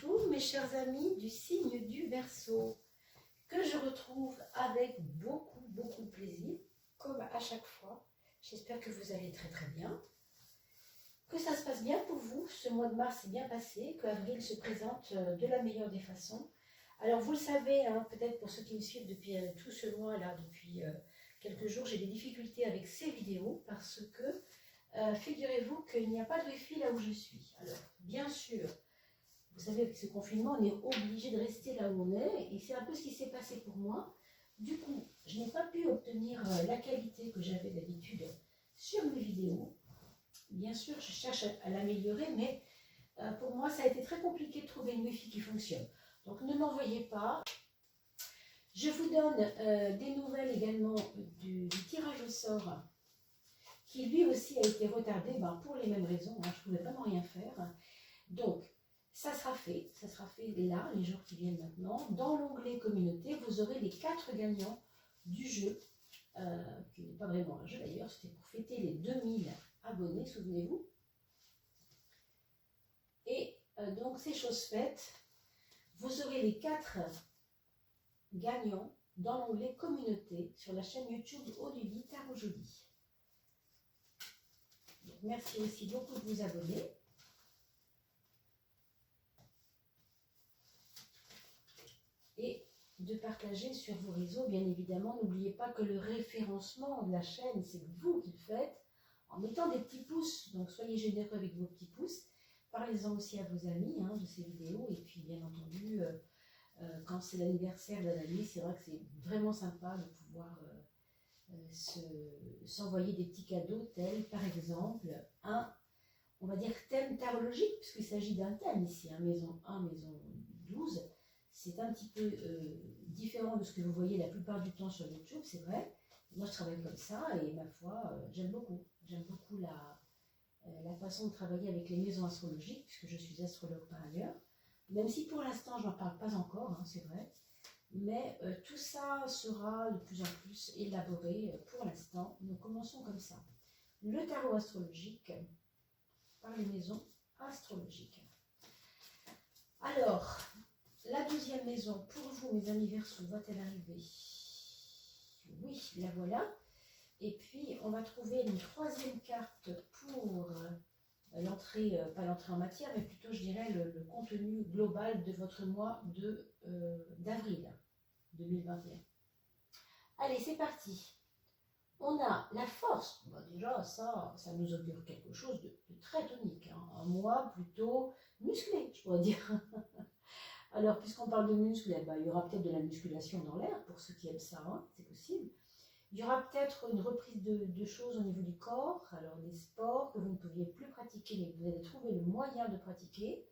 Bonjour mes chers amis du signe du Verseau, que je retrouve avec beaucoup de plaisir, comme à chaque fois. J'espère que vous allez très bien, que ça se passe bien pour vous. Ce mois de mars est bien passé, que avril se présente de la meilleure des façons. Alors vous le savez, hein, peut-être pour ceux qui me suivent depuis tout ce mois-là, depuis quelques jours, j'ai des difficultés avec ces vidéos parce que figurez-vous qu'il n'y a pas de wifi là où je suis. Alors bien sûr, vous savez, avec ce confinement, on est obligé de rester là où on est, et c'est un peu ce qui s'est passé pour moi. Du coup, je n'ai pas pu obtenir la qualité que j'avais d'habitude sur mes vidéos. Bien sûr, je cherche à l'améliorer, mais pour moi, ça a été très compliqué de trouver une Wi-Fi qui fonctionne. Donc, ne m'envoyez pas. Je vous donne des nouvelles également du tirage au sort, qui lui aussi a été retardé pour les mêmes raisons. Hein, je ne pouvais vraiment rien faire. Donc, ça sera fait là, les jours qui viennent maintenant. Dans l'onglet communauté, vous aurez les 4 gagnants du jeu, qui n'est pas vraiment un jeu d'ailleurs, c'était pour fêter les 2000 abonnés, souvenez-vous. Et donc, c'est chose faite. Vous aurez les 4 gagnants dans l'onglet communauté sur la chaîne YouTube Audulie Tarot Joli. Donc, merci aussi beaucoup de vous abonner. Et de partager sur vos réseaux, bien évidemment. N'oubliez pas que le référencement de la chaîne, c'est vous qui le faites en mettant des petits pouces. Donc soyez généreux avec vos petits pouces. Parlez-en aussi à vos amis de ces vidéos. Et puis bien entendu, quand c'est l'anniversaire d'un ami, c'est vrai que c'est vraiment sympa de pouvoir s'envoyer des petits cadeaux tels par exemple on va dire thème tarologique, puisqu'il s'agit d'un thème ici, maison 1, maison 12. C'est un petit peu différent de ce que vous voyez la plupart du temps sur YouTube, c'est vrai. Moi, je travaille comme ça et ma foi, j'aime beaucoup. J'aime beaucoup la façon de travailler avec les maisons astrologiques, puisque je suis astrologue par ailleurs. Même si pour l'instant, je n'en parle pas encore, c'est vrai. Mais tout ça sera de plus en plus élaboré pour l'instant. Nous commençons comme ça. Le tarot astrologique par les maisons astrologiques. Alors, la 12e maison, pour vous, mes amis Verseau, va-t-elle arriver? Oui, la voilà. Et puis, on va trouver une 3e carte pour l'entrée, pas l'entrée en matière, mais plutôt, je dirais, le contenu global de votre mois d'avril 2021. Allez, c'est parti. On a la force. Déjà, ça nous augure quelque chose de très tonique. Un mois plutôt musclé, je pourrais dire. Alors, puisqu'on parle de muscles, il y aura peut-être de la musculation dans l'air, pour ceux qui aiment ça, c'est possible. Il y aura peut-être une reprise de choses au niveau du corps, alors des sports que vous ne pouviez plus pratiquer, mais que vous allez trouver le moyen de pratiquer.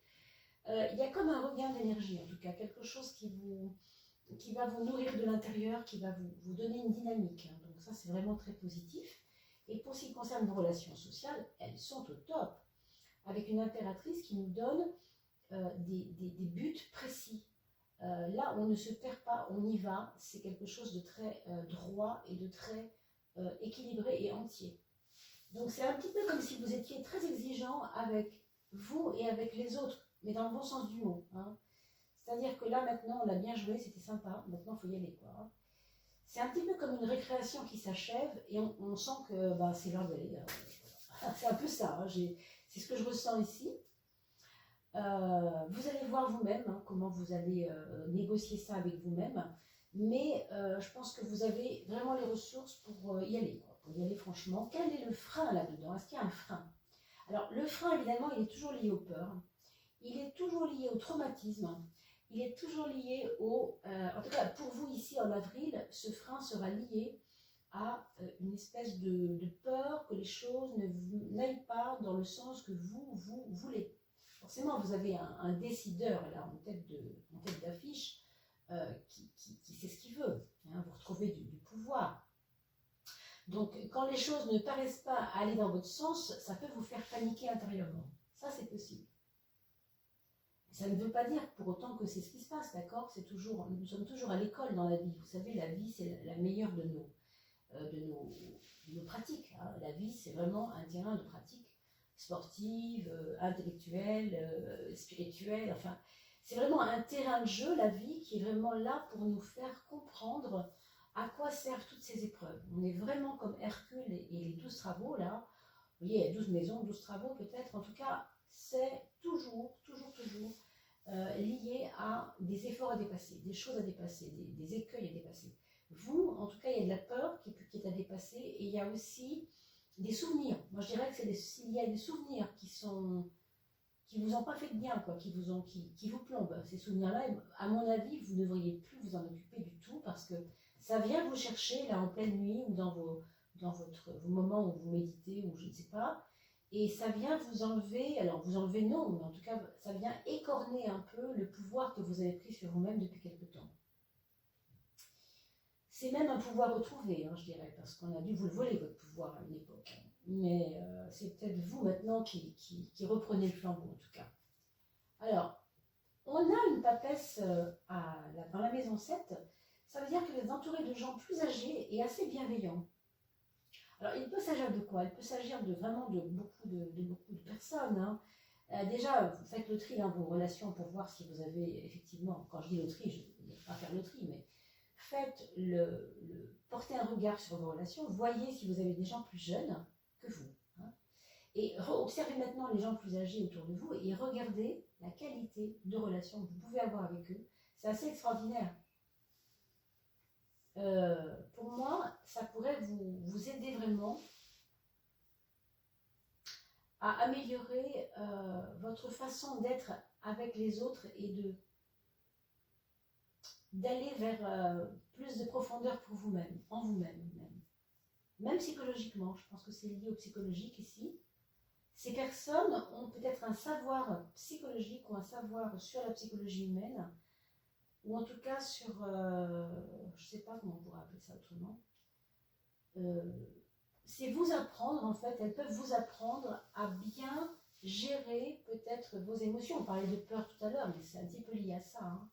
Il y a comme un regain d'énergie, en tout cas, quelque chose qui va vous nourrir de l'intérieur, qui va vous donner une dynamique. Donc ça, c'est vraiment très positif. Et pour ce qui concerne vos relations sociales, elles sont au top, avec une impératrice qui nous donne des buts précis. Là, on ne se perd pas, on y va. C'est quelque chose de très droit et de très équilibré et entier. Donc c'est un petit peu comme si vous étiez très exigeant avec vous et avec les autres, mais dans le bon sens du mot. C'est-à-dire que là, maintenant, on a bien joué, c'était sympa. Maintenant, il faut y aller, quoi. C'est un petit peu comme une récréation qui s'achève et on sent que c'est l'heure d'aller. C'est un peu ça, c'est ce que je ressens ici. Vous allez voir vous-même comment vous allez négocier ça avec vous-même, mais je pense que vous avez vraiment les ressources pour y aller, pour y aller franchement. Quel est le frein là-dedans? Est-ce qu'il y a un frein? Alors le frein, évidemment, il est toujours lié aux peurs, il est toujours lié au traumatisme, il est toujours lié en tout cas pour vous ici en avril, ce frein sera lié à une espèce de peur que les choses n'aillent pas dans le sens que vous voulez. Forcément, vous avez un décideur là en tête d'affiche qui sait ce qu'il veut. Vous retrouvez du pouvoir. Donc, quand les choses ne paraissent pas aller dans votre sens, ça peut vous faire paniquer intérieurement. Ça, c'est possible. Ça ne veut pas dire pour autant que c'est ce qui se passe, d'accord? Nous sommes toujours à l'école dans la vie. Vous savez, la vie, c'est la meilleure de nos pratiques. La vie, c'est vraiment un terrain de pratique sportive, intellectuelle, spirituelle, enfin, C'est vraiment un terrain de jeu, la vie, qui est vraiment là pour nous faire comprendre à quoi servent toutes ces épreuves. On est vraiment comme Hercule et les 12 travaux, là. Vous voyez, il y a 12 maisons, 12 travaux peut-être. En tout cas, c'est toujours lié à des efforts à dépasser, des choses à dépasser, des écueils à dépasser. Vous, en tout cas, il y a de la peur qui est à dépasser et il y a aussi des souvenirs. Moi, je dirais que il y a des souvenirs qui vous ont pas fait de bien, quoi, qui vous plombent. Ces souvenirs-là, à mon avis, vous ne devriez plus vous en occuper du tout parce que ça vient vous chercher là en pleine nuit ou dans vos moments où vous méditez ou je ne sais pas. Et ça vient vous enlever, alors vous enlevez non, mais en tout cas, ça vient écorner un peu le pouvoir que vous avez pris sur vous-même depuis quelque temps. C'est même un pouvoir retrouvé, hein, je dirais, parce qu'on a dû vous le voler, votre pouvoir, à une époque. Mais c'est peut-être vous maintenant qui reprenez le flambeau, en tout cas. Alors, on a une papesse dans la maison 7. Ça veut dire que vous êtes entouré de gens plus âgés et assez bienveillants. Alors, il peut s'agir de quoi? Il peut s'agir de vraiment de beaucoup de personnes. Hein. Déjà, vous faites le tri dans vos relations pour voir si vous avez effectivement, quand je dis le tri, je ne vais pas faire le tri, mais faites portez un regard sur vos relations, voyez si vous avez des gens plus jeunes que vous. Hein. Et observez maintenant les gens plus âgés autour de vous et regardez la qualité de relations que vous pouvez avoir avec eux. C'est assez extraordinaire. Pour moi, ça pourrait vous aider vraiment à améliorer votre façon d'être avec les autres et d'aller vers plus de profondeur pour vous-même, en vous-même. Même psychologiquement, je pense que c'est lié au psychologique ici. Ces personnes ont peut-être un savoir psychologique ou un savoir sur la psychologie humaine, ou en tout cas sur, je ne sais pas comment on pourrait appeler ça autrement, c'est vous apprendre, en fait, elles peuvent vous apprendre à bien gérer peut-être vos émotions. On parlait de peur tout à l'heure, mais c'est un petit peu lié à ça. Hein.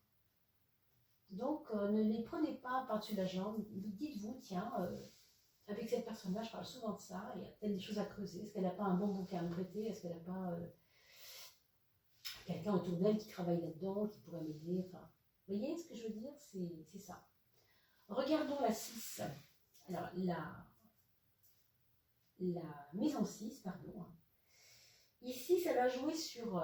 Donc, ne les prenez pas par-dessus la jambe. Dites-vous, tiens, avec cette personne-là, je parle souvent de ça, il y a peut-être des choses à creuser. Est-ce qu'elle n'a pas un bon bouquin à me prêter? Est-ce qu'elle n'a pas quelqu'un autour d'elle qui travaille là-dedans, qui pourrait m'aider? Enfin, vous voyez ce que je veux dire? C'est ça. Regardons la 6. Alors, la maison 6, pardon. Ici, ça va jouer sur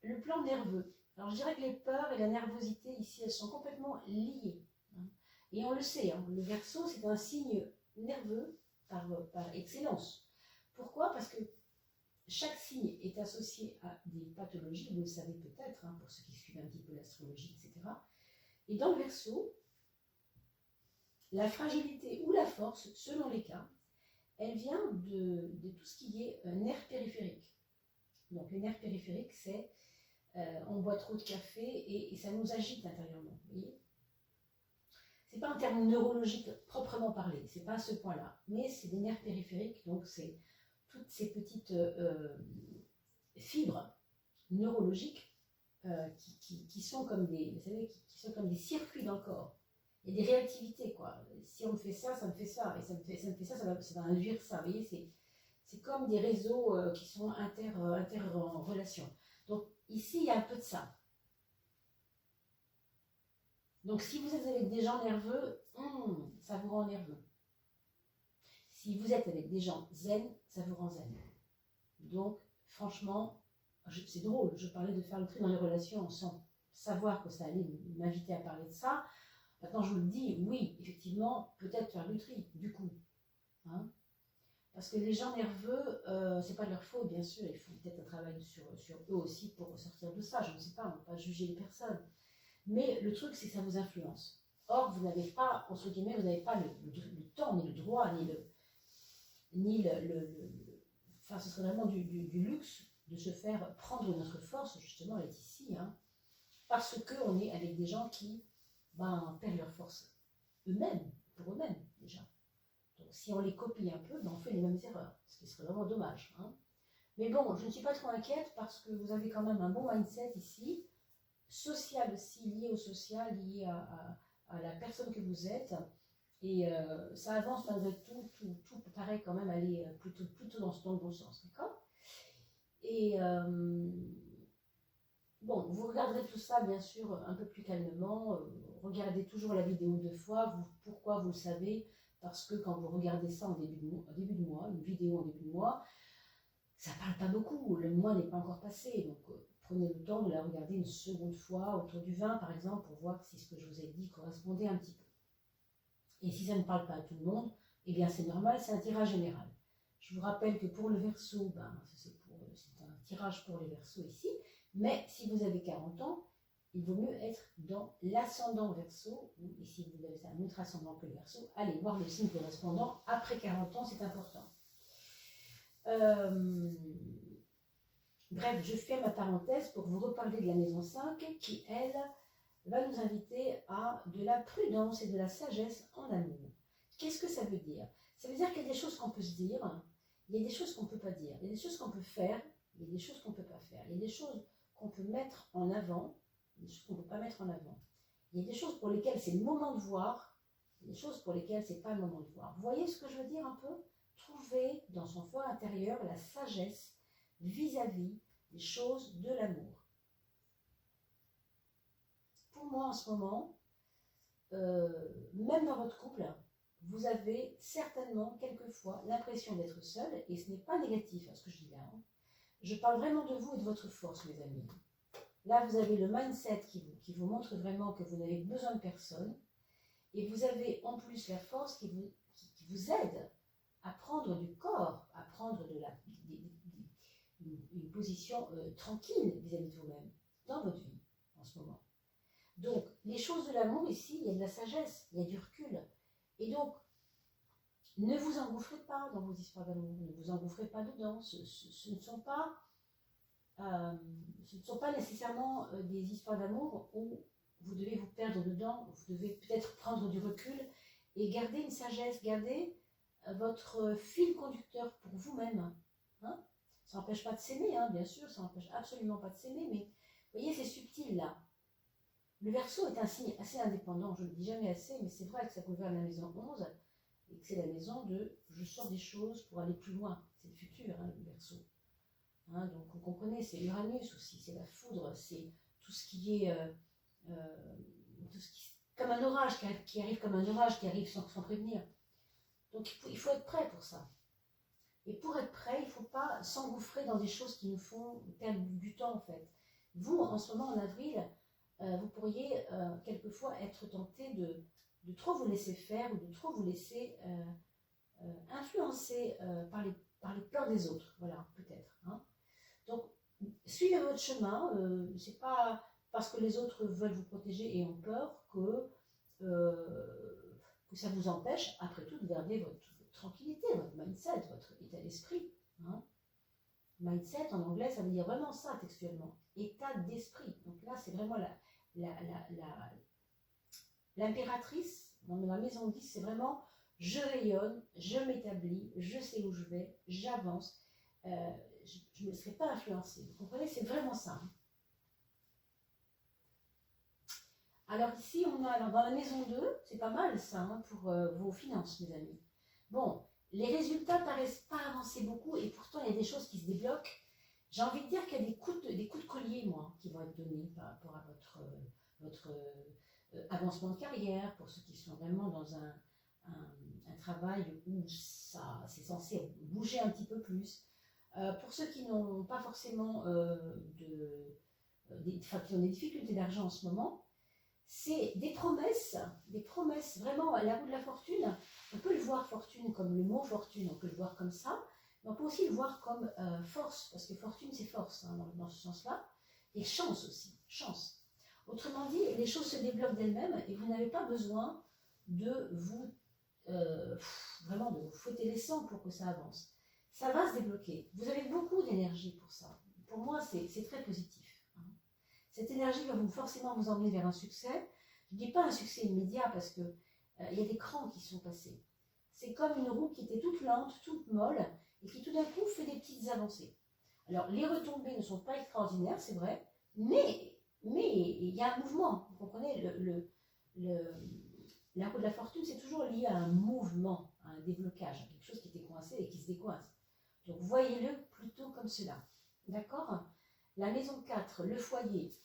le plan nerveux. Alors, je dirais que les peurs et la nervosité, ici, elles sont complètement liées. Hein. Et on le sait, hein, le Verseau, c'est un signe nerveux par excellence. Pourquoi? Parce que chaque signe est associé à des pathologies, vous le savez peut-être, hein, pour ceux qui suivent un petit peu l'astrologie, etc. Et dans le Verseau, la fragilité ou la force, selon les cas, elle vient de tout ce qui est nerf périphérique. Donc le nerf périphérique, c'est on boit trop de café et ça nous agite intérieurement. Vous voyez, c'est pas un terme neurologique proprement parlé, c'est pas à ce point-là, mais c'est des nerfs périphériques, donc c'est toutes ces petites fibres neurologiques qui sont comme des, vous savez, qui sont comme des circuits dans le corps. Il y a des réactivités, quoi. Si on me fait ça, ça me fait ça, et ça me fait ça, ça va induire ça. Vous voyez, c'est comme des réseaux qui sont inter en relation. Donc ici, il y a un peu de ça. Donc si vous êtes avec des gens nerveux, ça vous rend nerveux. Si vous êtes avec des gens zen, ça vous rend zen. Donc franchement, c'est drôle, je parlais de faire le tri dans les relations sans savoir que ça allait m'inviter à parler de ça. Maintenant, je vous le dis, oui, effectivement, peut-être faire du tri, du coup. Hein, parce que les gens nerveux, c'est pas de leur faute, bien sûr, il faut peut-être un travail sur eux aussi pour sortir de ça, je ne sais pas, on ne peut pas juger les personnes. Mais le truc, c'est que ça vous influence. Or, vous n'avez pas, entre guillemets, vous n'avez pas le temps, ni le droit, enfin, ce serait vraiment du luxe de se faire prendre notre force, justement, elle est ici, hein, parce qu'on est avec des gens qui perdent leur force eux-mêmes, pour eux-mêmes déjà. Donc si on les copie un peu, on fait les mêmes erreurs, ce qui serait vraiment dommage. Hein. Mais bon, je ne suis pas trop inquiète parce que vous avez quand même un bon mindset ici, social aussi, lié au social, lié à la personne que vous êtes. Et ça avance malgré tout, tout paraît quand même aller plutôt dans le bon sens, d'accord? Et Bon, vous regarderez tout ça, bien sûr, un peu plus calmement. Regardez toujours la vidéo 2 fois. Pourquoi vous le savez? Parce que quand vous regardez ça en début de mois, une vidéo en début de mois, ça ne parle pas beaucoup. Le mois n'est pas encore passé. Donc, prenez le temps de la regarder une seconde fois, autour du 20 par exemple, pour voir si ce que je vous ai dit correspondait un petit peu. Et si ça ne parle pas à tout le monde, eh bien c'est normal, c'est un tirage général. Je vous rappelle que pour le Verseau, c'est un tirage pour les Verseaux ici, mais si vous avez 40 ans, il vaut mieux être dans l'ascendant Verseau, et si vous avez un autre ascendant que le Verseau, allez voir le signe correspondant après 40 ans, c'est important. Bref, je fais ma parenthèse pour vous reparler de la maison 5 qui, elle, va nous inviter à de la prudence et de la sagesse en amour. Qu'est-ce que ça veut dire? Ça veut dire qu'il y a des choses qu'on peut se dire, il y a des choses qu'on ne peut pas dire, il y a des choses qu'on peut faire, il y a des choses qu'on ne peut pas faire, il y a des choses qu'on peut mettre en avant, des choses qu'on ne peut pas mettre en avant. Il y a des choses pour lesquelles c'est le moment de voir, il y a des choses pour lesquelles ce n'est pas le moment de voir. Vous voyez ce que je veux dire un peu? Trouver dans son fort intérieur la sagesse vis-à-vis des choses de l'amour. Pour moi, en ce moment, même dans votre couple, vous avez certainement quelquefois l'impression d'être seul, et ce n'est pas négatif à ce que je dis là. Je parle vraiment de vous et de votre force, mes amis. Là, vous avez le mindset qui vous montre vraiment que vous n'avez besoin de personne, et vous avez en plus la force qui vous aide à prendre du corps, à prendre une position tranquille vis-à-vis de vous-même dans votre vie en ce moment. Donc, les choses de l'amour ici, il y a de la sagesse, il y a du recul. Et donc, ne vous engouffrez pas dans vos histoires d'amour, ne vous engouffrez pas dedans. Ce ne sont pas nécessairement des histoires d'amour où vous devez vous perdre dedans, vous devez peut-être prendre du recul et garder une sagesse, garder votre fil conducteur pour vous-même. Hein? Ça n'empêche pas de s'aimer, hein, bien sûr, ça n'empêche absolument pas de s'aimer, mais vous voyez, c'est subtil là. Le Verseau est un signe assez indépendant, je ne le dis jamais assez, mais c'est vrai que ça gouverne la maison 11 et que c'est la maison de je sors des choses pour aller plus loin. C'est le futur, hein, le Verseau. Hein, donc vous comprenez, c'est Uranus aussi, c'est la foudre, c'est tout ce qui est comme un orage qui arrive comme un orage qui arrive sans prévenir. Donc il faut être prêt pour ça. Et pour être prêt, il ne faut pas s'engouffrer dans des choses qui nous font perdre du temps en fait. Vous, en ce moment, en avril, vous pourriez quelquefois être tenté de trop vous laisser faire ou de trop vous laisser influencer par les peurs des autres. Voilà, peut-être. Hein. Donc, suivez votre chemin. C'est pas parce que les autres veulent vous protéger et ont peur que ça vous empêche, après tout, de garder votre tranquillité, votre mindset, votre état d'esprit. Hein. Mindset, en anglais, ça veut dire vraiment ça textuellement. État d'esprit. Donc là, c'est vraiment l'impératrice dans la maison 10, c'est vraiment je rayonne, je m'établis, je sais où je vais, j'avance, je ne me laisserai pas influencer. Vous comprenez, c'est vraiment ça. Hein. Alors ici, on a dans la maison 2, c'est pas mal ça hein, pour vos finances, mes amis. Bon, les résultats paraissent pas avancer beaucoup et pourtant il y a des choses qui se débloquent. J'ai envie de dire qu'il y a des coups de collier, moi, qui vont être donnés par rapport à votre avancement de carrière, pour ceux qui sont vraiment dans un travail où ça c'est censé bouger un petit peu plus. Pour ceux qui n'ont pas forcément qui ont des difficultés d'argent en ce moment, c'est des promesses, vraiment, la roue de la fortune, on peut le voir fortune comme le mot fortune, on peut le voir comme ça, mais on peut aussi le voir comme force, parce que fortune c'est force, hein, dans ce sens-là, et chance aussi, chance. Autrement dit, les choses se débloquent d'elles-mêmes et vous n'avez pas besoin de vous, vraiment de vous fouetter les sangs pour que ça avance. Ça va se débloquer, vous avez beaucoup d'énergie pour ça, pour moi c'est très positif. Cette énergie va forcément vous emmener vers un succès. Je ne dis pas un succès immédiat parce qu'il y a des crans qui sont passés. C'est comme une roue qui était toute lente, toute molle, et qui tout d'un coup fait des petites avancées. Alors, les retombées ne sont pas extraordinaires, c'est vrai, mais il y a un mouvement. Vous comprenez, la roue de la fortune, c'est toujours lié à un mouvement, à un déblocage, à quelque chose qui était coincé et qui se décoince. Donc, voyez-le plutôt comme cela. D'accord ? La maison 4, le foyer.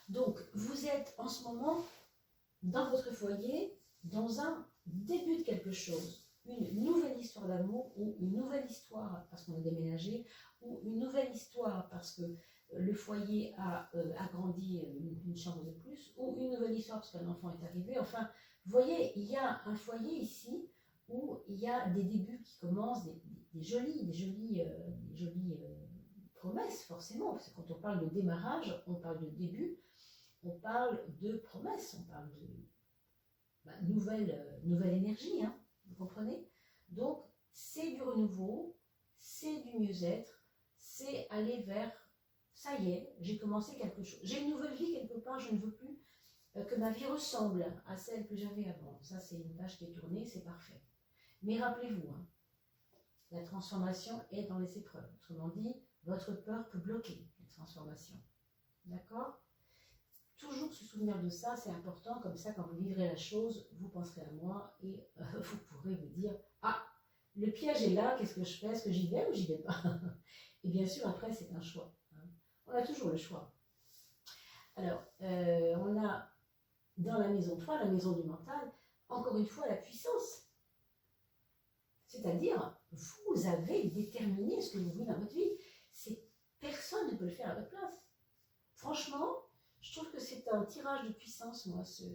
Donc, vous êtes en ce moment dans votre foyer, dans un début de quelque chose. Une nouvelle histoire d'amour ou une nouvelle histoire parce qu'on a déménagé ou une nouvelle histoire parce que le foyer a agrandi une chambre de plus ou une nouvelle histoire parce qu'un enfant est arrivé. Enfin, vous voyez, il y a un foyer ici où il y a des débuts qui commencent, des jolies promesses forcément. Parce que quand on parle de démarrage, on parle de début, on parle de promesses, on parle de nouvelle énergie, hein, vous comprenez? Donc, c'est du renouveau, c'est du mieux-être, c'est aller vers, ça y est, j'ai commencé quelque chose. J'ai une nouvelle vie quelque part, je ne veux plus que ma vie ressemble à celle que j'avais avant. Ça, c'est une page qui est tournée, c'est parfait. Mais rappelez-vous, hein, la transformation est dans les épreuves. Autrement dit, votre peur peut bloquer la transformation. D'accord? Toujours se souvenir de ça, c'est important, comme ça, quand vous vivrez la chose, vous penserez à moi et vous pourrez vous dire « Ah, le piège est là, qu'est-ce que je fais? Est-ce que j'y vais ou j'y vais pas ?» Et bien sûr, après, c'est un choix. Hein. On a toujours le choix. Alors, on a dans la maison 3, la maison du mental, encore une fois, la puissance. C'est-à-dire, vous avez déterminé ce que vous voulez dans votre vie. Personne ne peut le faire à votre place. Franchement, je trouve que c'est un tirage de puissance, moi, ce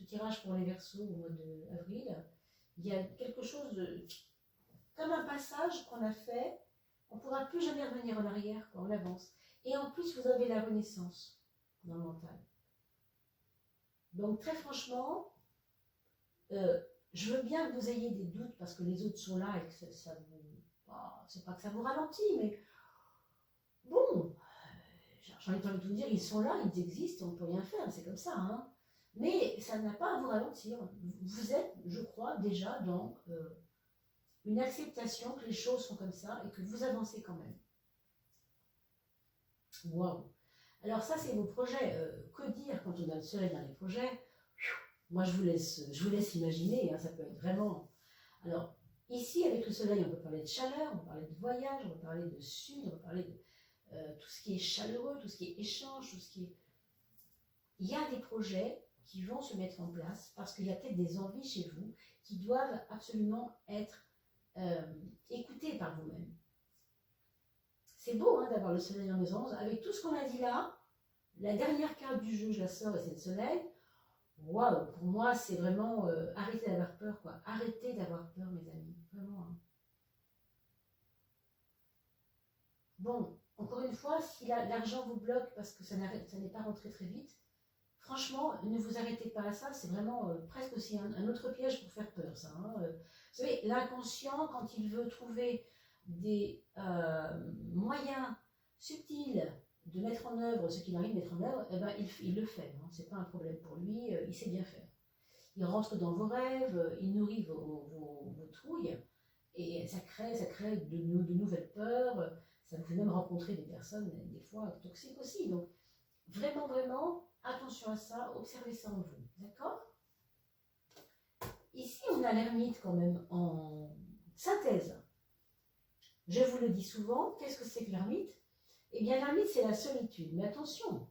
tirage pour les Verseaux au mois d'avril. Il y a quelque chose de... comme un passage qu'on a fait, on ne pourra plus jamais revenir en arrière quand on avance. Et en plus, vous avez la renaissance dans le mental. Donc, très franchement, je veux bien que vous ayez des doutes parce que les autres sont là et que ça vous... c'est pas que ça vous ralentit, mais bon... J'en ai envie de vous dire, ils sont là, ils existent, on ne peut rien faire, c'est comme ça. Hein. Mais ça n'a pas à vous ralentir. Vous êtes, je crois, déjà dans une acceptation que les choses sont comme ça et que vous avancez quand même. Waouh! Alors ça, c'est vos projets. Que dire quand on a le soleil dans les projets? Moi, je vous laisse imaginer, hein, ça peut être vraiment... Alors, ici, avec le soleil, on peut parler de chaleur, on peut parler de voyage, on peut parler de sud, on peut parler de... tout ce qui est chaleureux, tout ce qui est échange, tout ce qui est... Il y a des projets qui vont se mettre en place parce qu'il y a peut-être des envies chez vous qui doivent absolument être écoutées par vous-même. C'est beau hein, d'avoir le soleil en maison 11. Avec tout ce qu'on a dit là, la dernière carte du jeu, je la sors et c'est le soleil. Waouh, pour moi, c'est vraiment arrêtez d'avoir peur, quoi. Arrêtez d'avoir peur, mes amis. Vraiment. Hein. Bon. Encore une fois, si l'argent vous bloque parce que ça n'est pas rentré très vite, franchement, ne vous arrêtez pas à ça. C'est vraiment presque aussi un autre piège pour faire peur, ça. Hein. Vous savez, l'inconscient, quand il veut trouver des moyens subtils de mettre en œuvre ce qu'il a envie de mettre en œuvre, eh ben, il le fait. Hein. Ce n'est pas un problème pour lui, il sait bien faire. Il rentre dans vos rêves, il nourrit vos trouilles, et ça crée de nouvelles peurs. Ça vous fait même rencontrer des personnes, des fois, toxiques aussi. Donc, vraiment, vraiment, attention à ça, observez ça en vous. D'accord? Ici, on a l'ermite quand même en synthèse. Je vous le dis souvent, qu'est-ce que c'est que l'ermite? Eh bien, l'ermite, c'est la solitude. Mais attention,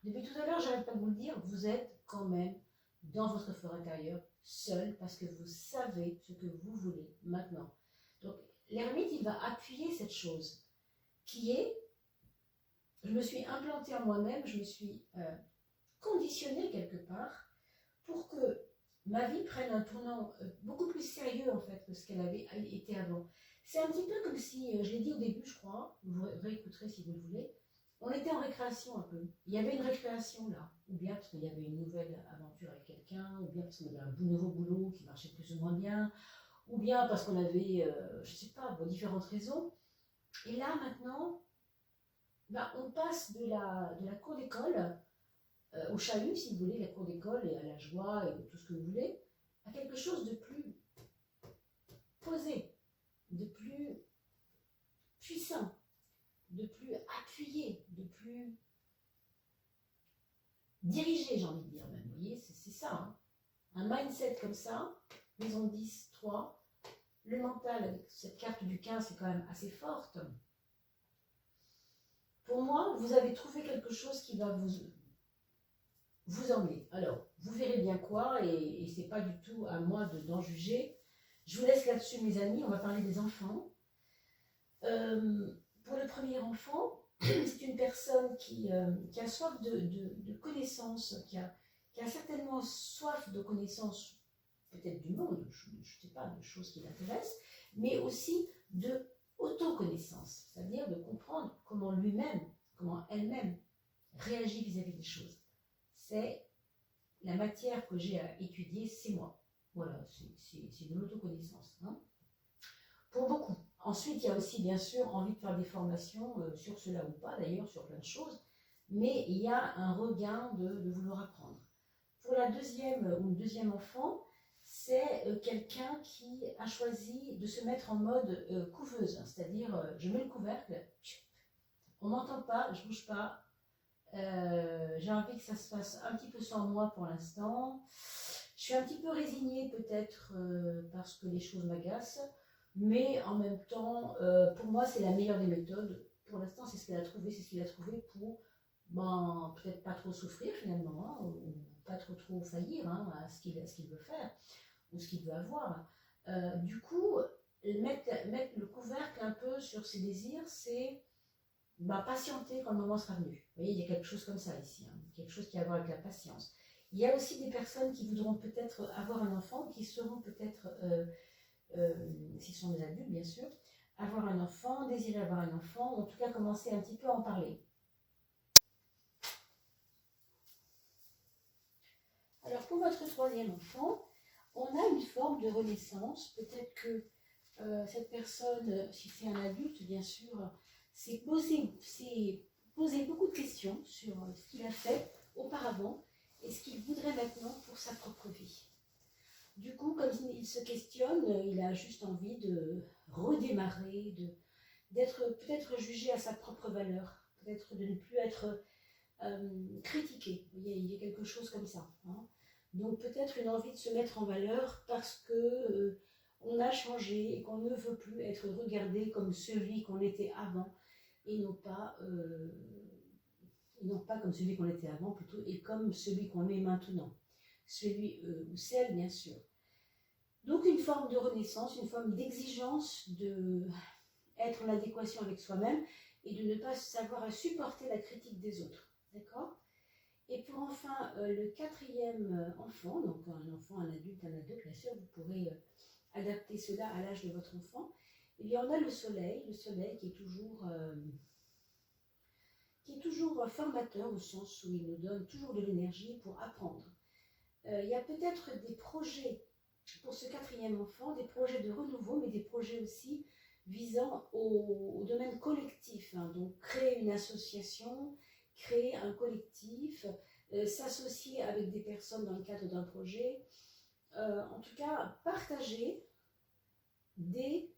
depuis tout à l'heure, j'arrête pas de vous le dire, vous êtes quand même dans votre fort intérieur, seul, parce que vous savez ce que vous voulez maintenant. Donc, l'ermite, il va appuyer cette chose. Qui est, je me suis implantée en moi-même, je me suis conditionnée quelque part pour que ma vie prenne un tournant beaucoup plus sérieux en fait que ce qu'elle avait été avant. C'est un petit peu comme si, je l'ai dit au début je crois, vous réécouterez si vous le voulez, on était en récréation un peu. Il y avait une récréation là, ou bien parce qu'il y avait une nouvelle aventure avec quelqu'un, ou bien parce qu'on avait un nouveau boulot qui marchait plus ou moins bien, ou bien parce qu'on avait, je ne sais pas, pour différentes raisons. Et là, maintenant, ben, on passe de la cour d'école au chahut, si vous voulez, la cour d'école et à la joie et tout ce que vous voulez, à quelque chose de plus posé, de plus puissant, de plus appuyé, de plus dirigé, j'ai envie de dire même. Vous voyez, c'est ça. Hein. Un mindset comme ça, maison 10, 3, le mental avec cette carte du 15, c'est quand même assez forte. Pour moi, vous avez trouvé quelque chose qui va vous emmener. Alors, vous verrez bien quoi, et ce n'est pas du tout à moi d'en juger. Je vous laisse là-dessus, mes amis, on va parler des enfants. Pour le premier enfant, c'est une personne qui a soif de connaissances, qui a certainement soif de connaissances, peut-être du monde, je ne sais pas, de choses qui l'intéressent, mais aussi de autoconnaissance, c'est-à-dire de comprendre comment lui-même, comment elle-même réagit vis-à-vis des choses. C'est la matière que j'ai à étudier, c'est moi. Voilà, c'est de l'autoconnaissance. Hein, pour beaucoup. Ensuite, il y a aussi, bien sûr, envie de faire des formations sur cela ou pas, d'ailleurs, sur plein de choses. Mais il y a un regain de vouloir apprendre. Pour la deuxième ou le deuxième enfant, c'est quelqu'un qui a choisi de se mettre en mode couveuse. C'est-à-dire, je mets le couvercle, on m'entend pas, je bouge pas. J'ai envie que ça se fasse un petit peu sans moi pour l'instant. Je suis un petit peu résignée peut-être parce que les choses m'agacent. Mais en même temps, pour moi, c'est la meilleure des méthodes. Pour l'instant, c'est ce qu'elle a trouvé, c'est ce qu'il a trouvé pour peut-être pas trop souffrir finalement, hein, ou pas trop faillir hein, à ce qu'il veut faire, ou ce qu'il veut avoir. Du coup, mettre le couvercle un peu sur ses désirs, c'est patienter quand le moment sera venu. Vous voyez, il y a quelque chose comme ça ici, hein, quelque chose qui a à voir avec la patience. Il y a aussi des personnes qui voudront peut-être avoir un enfant, qui seront peut-être... s'ils sont des adultes bien sûr, avoir un enfant, désirer avoir un enfant, en tout cas commencer un petit peu à en parler. Alors pour votre troisième enfant, on a une forme de renaissance, peut-être que cette personne, si c'est un adulte bien sûr, s'est posé beaucoup de questions sur ce qu'il a fait auparavant et ce qu'il voudrait maintenant pour sa propre vie. Du coup, comme il se questionne, il a juste envie de redémarrer, d'être peut-être jugé à sa propre valeur, peut-être de ne plus être critiqué. Il y a quelque chose comme ça. Hein. Donc peut-être une envie de se mettre en valeur parce que on a changé et qu'on ne veut plus être regardé comme celui qu'on était avant et non pas comme celui qu'on était avant plutôt et comme celui qu'on est maintenant. Celui ou celle bien sûr. Donc une forme de renaissance, une forme d'exigence d'être en adéquation avec soi-même et de ne pas savoir à supporter la critique des autres. D'accord ? Et pour enfin le quatrième enfant, donc un enfant, un adulte, bien sûr, vous pourrez adapter cela à l'âge de votre enfant. Eh bien on a le soleil qui est toujours formateur au sens où il nous donne toujours de l'énergie pour apprendre. Il y a peut-être des projets pour ce quatrième enfant, des projets de renouveau, mais des projets aussi visant au domaine collectif. Hein. Donc créer une association, créer un collectif, s'associer avec des personnes dans le cadre d'un projet. En tout cas, partager des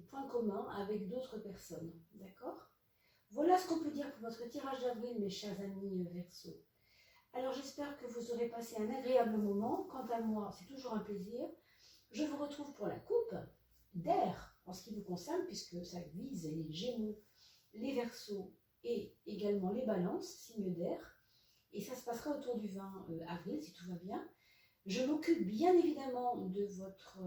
points communs avec d'autres personnes. D'accord ? Voilà ce qu'on peut dire pour votre tirage d'avril, mes chers amis Verseau. Alors j'espère que vous aurez passé un agréable moment. Quant à moi, c'est toujours un plaisir. Je vous retrouve pour la coupe d'air en ce qui vous concerne, puisque ça vise les Gémeaux, les Verseaux et également les Balances, signe d'air. Et ça se passera autour du 20 avril, si tout va bien. Je m'occupe bien évidemment de votre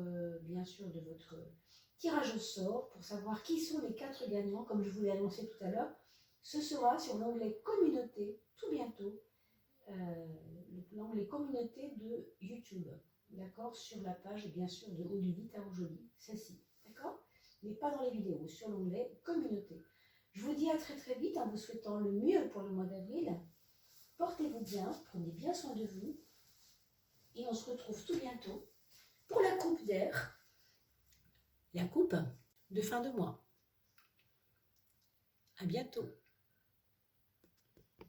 tirage au sort pour savoir qui sont les 4 gagnants, comme je vous l'ai annoncé tout à l'heure. Ce sera sur l'onglet Communauté, tout bientôt. L'onglet communauté de YouTube, d'accord, sur la page bien sûr de Olivier Tarot-Joly, celle-ci, d'accord, mais pas dans les vidéos, sur l'onglet communauté. Je vous dis à très très vite en vous souhaitant le mieux pour le mois d'avril. Portez-vous bien, prenez bien soin de vous et on se retrouve tout bientôt pour la coupe d'air, la coupe de fin de mois. À bientôt.